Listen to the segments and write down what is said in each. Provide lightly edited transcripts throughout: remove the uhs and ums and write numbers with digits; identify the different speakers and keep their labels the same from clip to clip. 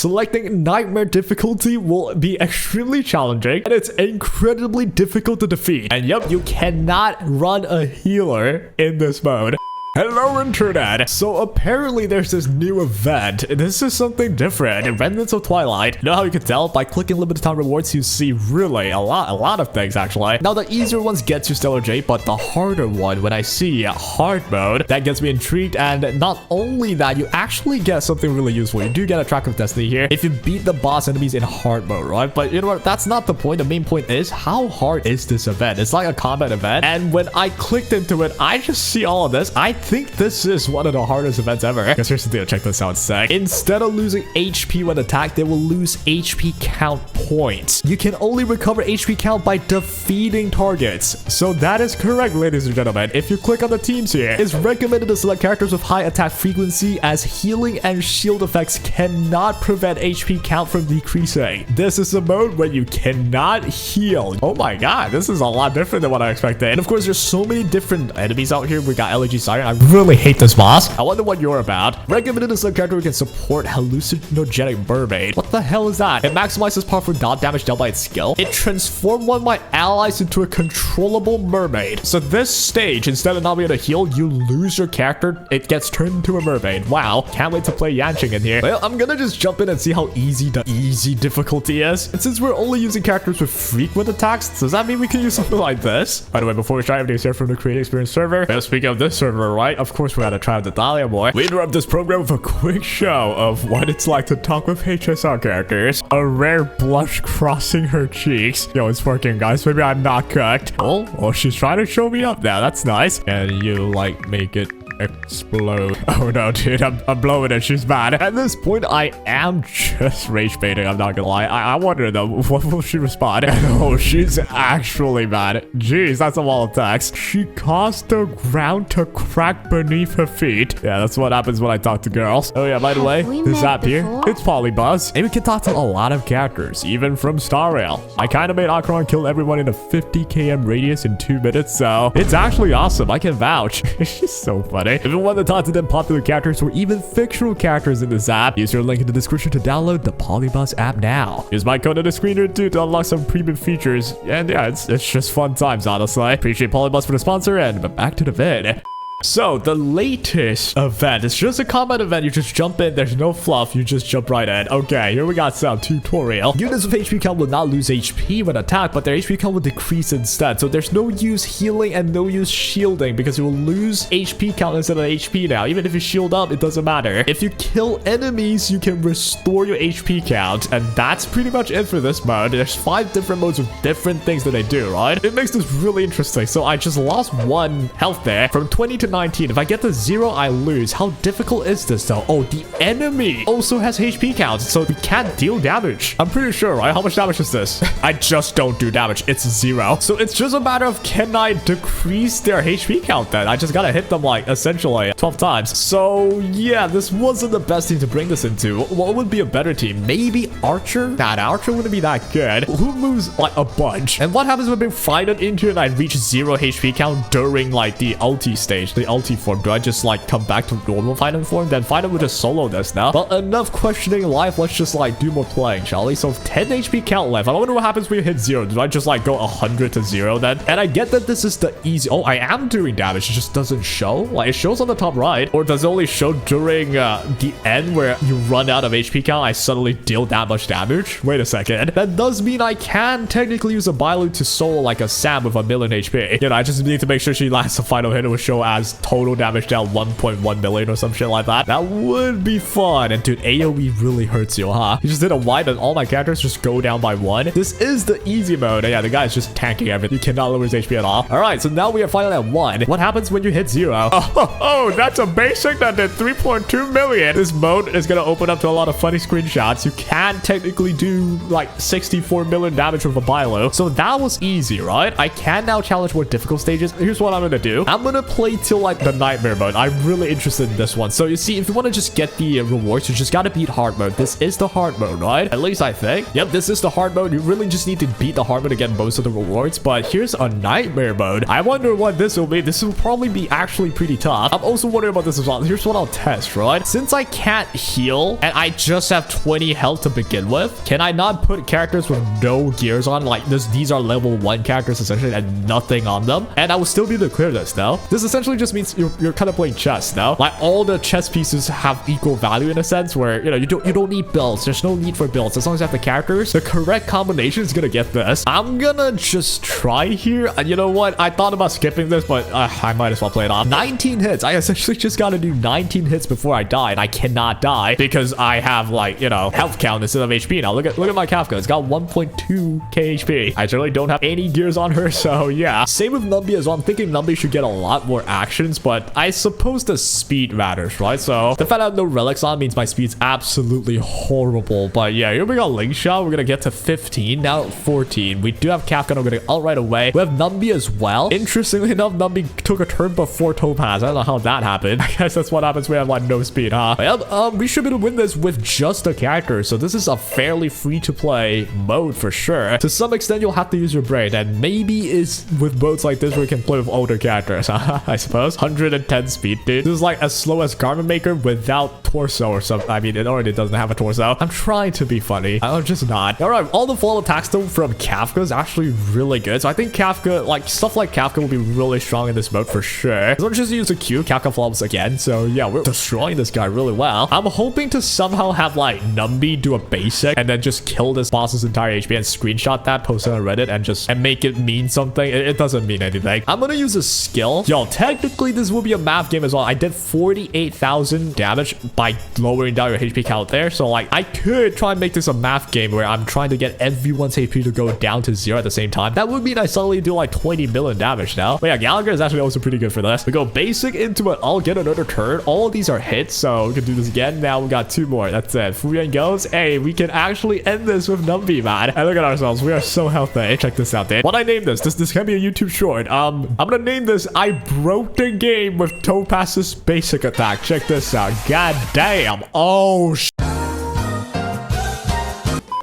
Speaker 1: Selecting Nightmare difficulty will be extremely challenging, and it's incredibly difficult to defeat. And yep, you cannot run a healer in this mode. Hello internet! So apparently there's this new event. This is something different. In Remnants of Twilight, you know how you can tell? By clicking limited time rewards, you see really a lot of things actually. Now the easier ones get you Stellar Jade, but the harder one, when I see hard mode, that gets me intrigued. And not only that, you actually get something really useful. You do get a track of destiny here if you beat the boss enemies in hard mode, right? But you know what? That's not the point. The main point is, how hard is this event? It's like a combat event. And when I clicked into it, I just see all of this. I think this is one of the hardest events ever. Because here's the deal, check this out sec. Instead of losing HP when attacked, they will lose HP count points. You can only recover HP count by defeating targets. So that is correct, ladies and gentlemen. If you click on the teams here, it's recommended to select characters with high attack frequency, as healing and shield effects cannot prevent HP count from decreasing. This is a mode where you cannot heal. Oh my god, this is a lot different than what I expected. And of course, there's so many different enemies out here. We got LG Siren. I really hate this boss. I wonder what you're about. Recommended to select character who can support hallucinogenic mermaid. What the hell is that? It maximizes power for dot damage dealt by its skill. It transformed one of my allies into a controllable mermaid. So this stage, instead of not being able to heal, you lose your character. It gets turned into a mermaid. Wow. Can't wait to play Yanqing in here. Well, I'm gonna just jump in and see how easy the easy difficulty is. And since we're only using characters with frequent attacks, does that mean we can use something like this? By the way, before we try, everything's here from the Create Experience server. Well, speaking of this server, right? Of course, we gotta try out the Dahlia boy. We interrupt this program with a quick show of what it's like to talk with HSR characters. A rare blush crossing her cheeks. Yo, it's working, guys. Maybe I'm not cooked. Oh, she's trying to show me up now. That's nice. And you, like, make it explode. Oh no, dude, I'm blowing it. She's mad. At this point, I am just rage baiting. I'm not gonna lie. I wonder though, what will she respond? Oh, she's actually mad. Jeez, that's a wall of text. She caused the ground to crack beneath her feet. Yeah, that's what happens when I talk to girls. Oh yeah, by the way, this app here, it's PAAWIUGAS. And we can talk to a lot of characters, even from Star Rail. I kind of made Akron kill everyone in a 50 km radius in 2 minutes, so it's actually awesome. I can vouch. She's so funny. If you want to talk to them popular characters or even fictional characters in this app, use your link in the description to download the PAAWIUGAS app now. Use my code on the screen here too to unlock some premium features. And yeah, it's just fun times, honestly. Appreciate PAAWIUGAS for the sponsor, and back to the vid. So the latest event, it's just a combat event. You just jump in, there's no fluff, you just jump right in. Okay, here we got some tutorial. Units with HP count will not lose HP when attacked, but their HP count will decrease instead. So there's no use healing and no use shielding, because you will lose HP count instead of HP now. Even if you shield up, it doesn't matter. If you kill enemies, you can restore your HP count, and that's pretty much it for this mode. There's 5 different modes with different things that they do, right? It makes this really interesting. So I just lost 1 health there from 20 to 19. If I get to 0, I lose. How difficult is this though? Oh, the enemy also has HP count, so we can't deal damage. I'm pretty sure, right? How much damage is this? I just don't do damage. It's 0. So it's just a matter of, can I decrease their HP count then? I just gotta hit them like essentially 12 times. So yeah, this wasn't the best team to bring this into. What would be a better team? Maybe Archer? Nah, Archer wouldn't be that good. Who moves like a bunch? And what happens when we fight it into and I reach 0 HP count during like the ulti stage? The ulti form. Do I just like come back to normal Final form? Then Final will just solo this now. But enough questioning life. Let's just like do more playing, shall we? So 10 HP count left. I wonder what happens when you hit 0. Do I just like go 100 to 0 then? And I get that this is the easy. Oh, I am doing damage. It just doesn't show. Like it shows on the top right, or does it only show during the end where you run out of HP count? I suddenly deal that much damage. Wait a second. That does mean I can technically use a Bailu to solo like a Sam with 1,000,000 HP. You know, I just need to make sure she lands the final hit. It will show as total damage down 1.1 million or some shit like that. That would be fun. And dude, AoE really hurts you, huh? You just did a wipe and all my characters just go down by 1. This is the easy mode. And yeah, the guy's just tanking everything. You cannot lower his HP at all. All right, so now we are finally at 1. What happens when you hit 0? Oh, that's a basic that did 3.2 million. This mode is gonna open up to a lot of funny screenshots. You can technically do like 64 million damage with a Bailu. So that was easy, right? I can now challenge more difficult stages. Here's what I'm gonna do. I'm gonna play till still like the nightmare mode. I'm really interested in this one. So you see, if you want to just get the rewards, you just got to beat hard mode. This is the hard mode, right? At least I think. Yep, this is the hard mode. You really just need to beat the hard mode to get most of the rewards. But here's a nightmare mode. I wonder what this will be. This will probably be actually pretty tough. I'm also wondering about this as well. Here's what I'll test, right? Since I can't heal and I just have 20 health to begin with, can I not put characters with no gears on? Like these are level 1 characters essentially and nothing on them. And I will still be able to clear this now. This essentially just means you're kind of playing chess now. Like all the chess pieces have equal value in a sense where, you know, you don't need builds. There's no need for builds. As long as you have the characters, the correct combination is gonna get this. I'm gonna just try here. And you know what? I thought about skipping this, but I might as well play it off. 19 hits. I essentially just gotta do 19 hits before I die, and I cannot die because I have, like, you know, health count instead of HP now. Look at my Kafka. It's got 1.2k HP. I generally don't have any gears on her, so yeah. Same with Numby as well. I'm thinking Numby should get a lot more actions, but I suppose the speed matters, right? So the fact I have no relics on means my speed's absolutely horrible. But yeah, here we got Link Shot. We're gonna get to 15, now 14. We do have Kafka. I'm gonna out right away. We have Numby as well. Interestingly enough, Numby took a turn before Topaz. I don't know how that happened. I guess that's what happens when we have like no speed, huh? But yeah, we should be able to win this with just the characters. So this is a fairly free to play mode for sure. To some extent, you'll have to use your brain, and maybe is with modes like this where you can play with older characters, I suppose. 110 speed, dude. This is like as slow as Garment Maker without torso or something. I mean, it already doesn't have a torso. I'm trying to be funny. I'm just not. All right, all the fall attacks though from Kafka is actually really good. So I think Kafka, like stuff like Kafka, will be really strong in this mode for sure. So let's just use a Q. Kafka flops again. So yeah, we're destroying this guy really well. I'm hoping to somehow have like Numby do a basic and then just kill this boss's entire HP and screenshot that, post it on Reddit, and make it mean something. It doesn't mean anything. I'm gonna use a skill. Yo, technically this will be a math game as well. I did 48,000 damage by lowering down your HP count there. So like I could try and make this a math game where I'm trying to get everyone's HP to go down to 0 at the same time. That would mean I suddenly do like 20 million damage now. But yeah, Gallagher is actually also pretty good for this. We go basic into it. I'll get another turn. All of these are hits, so we can do this again. Now we got 2 more. That's it. Fuyan goes. Hey, we can actually end this with Numby, man. And look at ourselves. We are so healthy. Check this out, dude. What I named this can be a YouTube short. I'm gonna name this I broke the game with Topaz's basic attack. Check this out. God damn. Oh,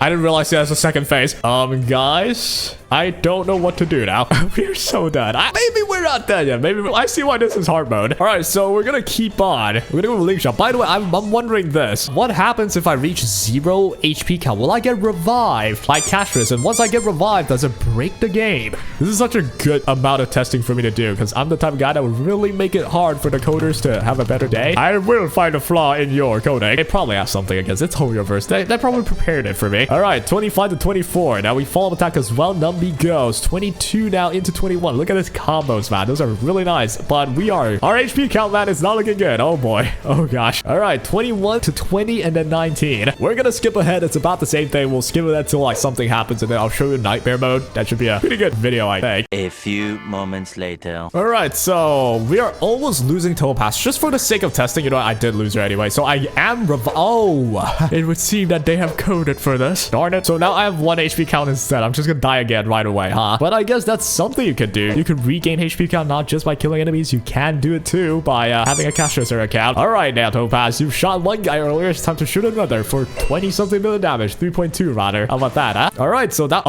Speaker 1: I didn't realize it has a second phase. Guys, I don't know what to do now. We're so done. Maybe we're not done yet. Maybe I see why this is hard mode. All right, so we're gonna keep on. We're gonna go with Link Shot. By the way, I'm wondering this. What happens if I reach 0 HP count? Will I get revived like Castrus? And once I get revived, does it break the game? This is such a good amount of testing for me to do because I'm the type of guy that would really make it hard for the coders to have a better day. I will find a flaw in your coding. They probably have something against it. It's Hoyoverse. They probably prepared it for me. All right, 25 to 24. Now we follow attack as well. Numby goes 22 now into 21. Look at his combos, man. Those are really nice. But our HP count, man, is not looking good. Oh boy. Oh gosh. All right, 21 to 20 and then 19. We're gonna skip ahead. It's about the same thing. We'll skip it until like something happens and then I'll show you nightmare mode. That should be a pretty good video, I think.
Speaker 2: A few moments later.
Speaker 1: All right, so we are almost losing Topaz. Just for the sake of testing, you know what? I did lose her anyway. So I am oh, it would seem that they have coded for this. Darn it. So now I have 1 HP count instead. I'm just gonna die again right away, huh? But I guess that's something you could do. You could regain HP count not just by killing enemies. You can do it too by having a cash reserve account. All right, now Topaz, you've shot one guy earlier. It's time to shoot another for 20-something million damage. 3.2 rather. How about that, huh? All right, so that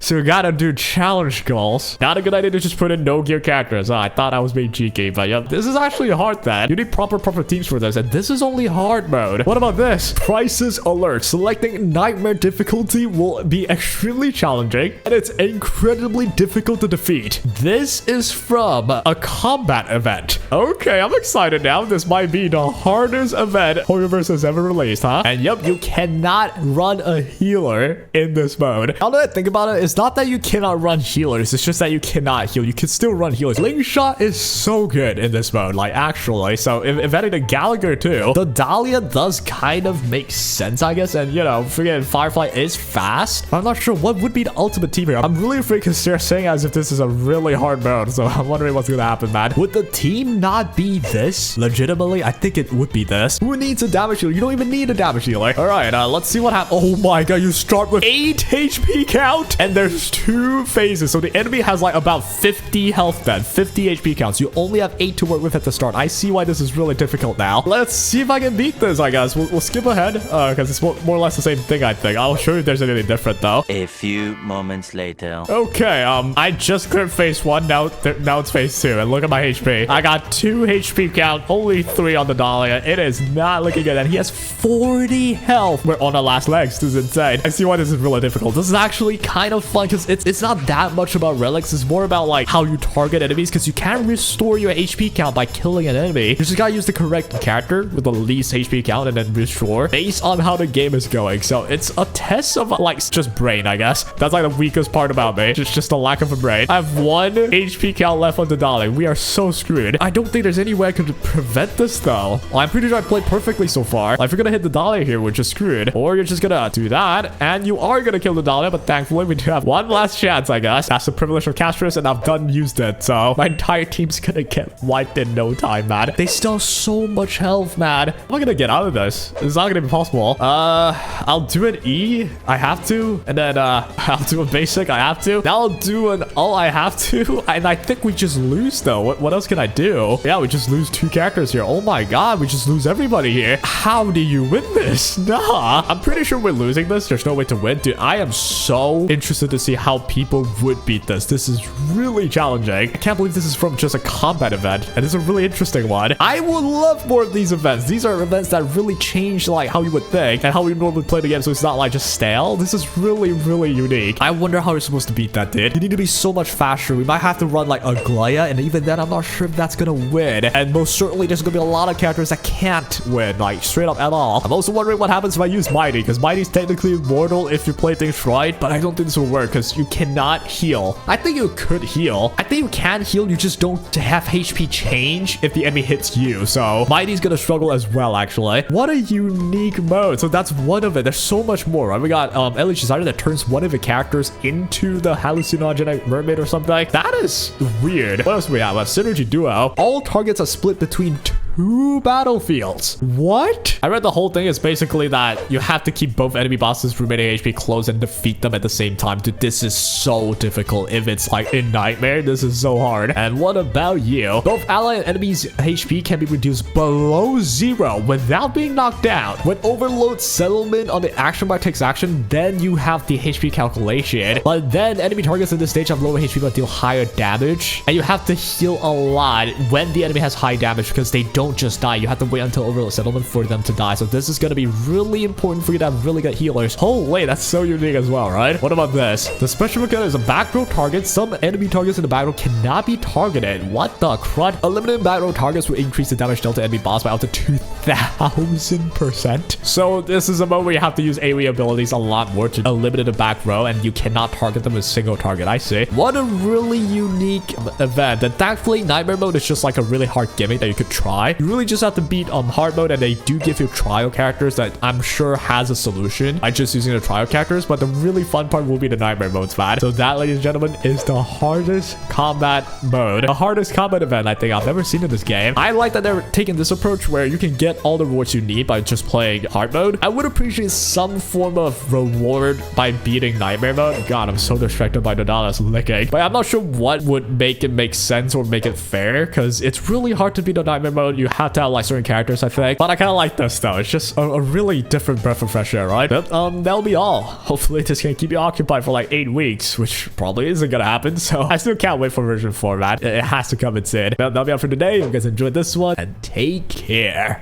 Speaker 1: so we gotta do challenge goals. Not a good idea to just put in no gear characters. I thought I was being cheeky, but yeah, this is actually hard then. You need proper teams for this, and this is only hard mode. What about this? Prices alert. Selecting nightmare difficulty will be extremely challenging, and it's incredibly difficult to defeat. This is from a combat event. Okay, I'm excited now. This might be the hardest event Hoyoverse has ever released, huh? And yep, you cannot run a healer in this mode. Now that I think about it, it's not that you cannot run healers, it's just that you cannot heal. You can still run healers. Link Shot is so good in this mode, like actually. So if anything, Gallagher too. The Dahlia does kind of make sense, I guess. And you know, forget Firefly is fast. I'm not sure what would be the ultimate ultimate team here. I'm really afraid because they're saying as if this is a really hard mode. So I'm wondering what's gonna happen, man. Would the team not be this? Legitimately, I think it would be this. Who needs a damage healer? You don't even need a damage healer. All right, let's see what happens. Oh my god, you start with 8 HP count and there's 2 phases. So the enemy has like about 50 health then, 50 HP counts. You only have 8 to work with at the start. I see why this is really difficult now. Let's see if I can beat this, I guess. We'll skip ahead because it's more or less the same thing, I think. I'll show you if there's anything different though.
Speaker 2: A few moments later.
Speaker 1: Okay, I just cleared phase 1. Now it's phase 2. And look at my HP. I got 2 HP count, only 3 on the Dahlia. It is not looking good. And he has 40 health. We're on our last legs. This is insane. I see why this is really difficult. This is actually kind of fun because it's not that much about relics. It's more about like how you target enemies because you can restore your HP count by killing an enemy. You just gotta use the correct character with the least HP count and then restore based on how the game is going. So it's a test of like just brain, I guess. That's like the weakest part about me. Just the lack of a brain. I have 1 HP count left on the Dahlia. We are so screwed. I don't think there's any way I could prevent this though. Well, I'm pretty sure I played perfectly so far. Like, if you're gonna hit the Dahlia here, we're just screwed. Or you're just gonna do that and you are gonna kill the Dahlia, but thankfully we do have 1 last chance, I guess. That's the privilege of Castris and I've done used it. So my entire team's gonna get wiped in no time, man. They still have so much health, man. I'm not gonna get out of this. It's not gonna be possible. I'll do an E. I have to. And then I'll do a basic. I have to. Now I'll do an all. I have to. And I think we just lose though. What else can I do? Yeah, we just lose 2 characters here. Oh my god, we just lose everybody here. How do you win this? Nah, I'm pretty sure we're losing this. There's no way to win. Dude, I am so interested to see how people would beat this. This is really challenging. I can't believe this is from just a combat event. And it's a really interesting one. I would love more of these events. These are events that really change like how you would think and how we normally play the game. So it's not like just stale. This is really, really unique. I wonder how you're supposed to beat that, dude. You need to be so much faster. We might have to run like a Glaya. And even then, I'm not sure if that's gonna win. And most certainly, there's gonna be a lot of characters that can't win, like straight up at all. I'm also wondering what happens if I use Mighty, because Mighty is technically immortal if you play things right, but I don't think this will work because you cannot heal. I think you could heal. I think you can heal. You just don't have HP change if the enemy hits you. So Mighty's gonna struggle as well, actually. What a unique mode. So that's one of it. There's so much more, right? We got Elite Designer that turns one of the characters into the hallucinogenic mermaid or something. That is weird. What else do we have? We have Synergy Duo. All targets are split between 2 battlefields. What? I read the whole thing is basically that you have to keep both enemy bosses remaining HP close and defeat them at the same time. Dude, this is so difficult. If it's like in Nightmare, this is so hard. And what about you? Both ally and enemies' HP can be reduced below 0 without being knocked down. When overload settlement on the action bar takes action, then you have the HP calculation. But then enemy targets in this stage have lower HP but deal higher damage. And you have to heal a lot when the enemy has high damage because they don't just die. You have to wait until overload settlement for them to die. So this is going to be really important for you to have really good healers. Holy, that's so unique as well, right? What about this? The special mechanic is a back row target. Some enemy targets in the back row cannot be targeted. What the crud? Eliminating back row targets will increase the damage dealt to enemy boss by up to 2,000%. So this is a mode where you have to use AoE abilities a lot more to eliminate the back row, and you cannot target them with a single target. I see. What a really unique event. And thankfully, Nightmare mode is just like a really hard gimmick that you could try. You really just have to beat hard mode, and they do give you trial characters that I'm sure has a solution by just using the trial characters. But the really fun part will be the Nightmare modes, man. So that, ladies and gentlemen, is the hardest combat mode. The hardest combat event I think I've ever seen in this game. I like that they're taking this approach where you can get all the rewards you need by just playing hard mode. I would appreciate some form of reward by beating Nightmare mode. God, I'm so distracted by the Dahlia's licking. But I'm not sure what would make it make sense or make it fair, because it's really hard to beat the Nightmare mode. You have to have like certain characters, I think. But I kind of like this though. It's just a really different breath of fresh air, right? But that'll be all. Hopefully this can keep you occupied for like 8 weeks, which probably isn't gonna happen. So I still can't wait for version 4, man. It has to come in soon. That'll be all for today. If you guys enjoyed this one, and take care.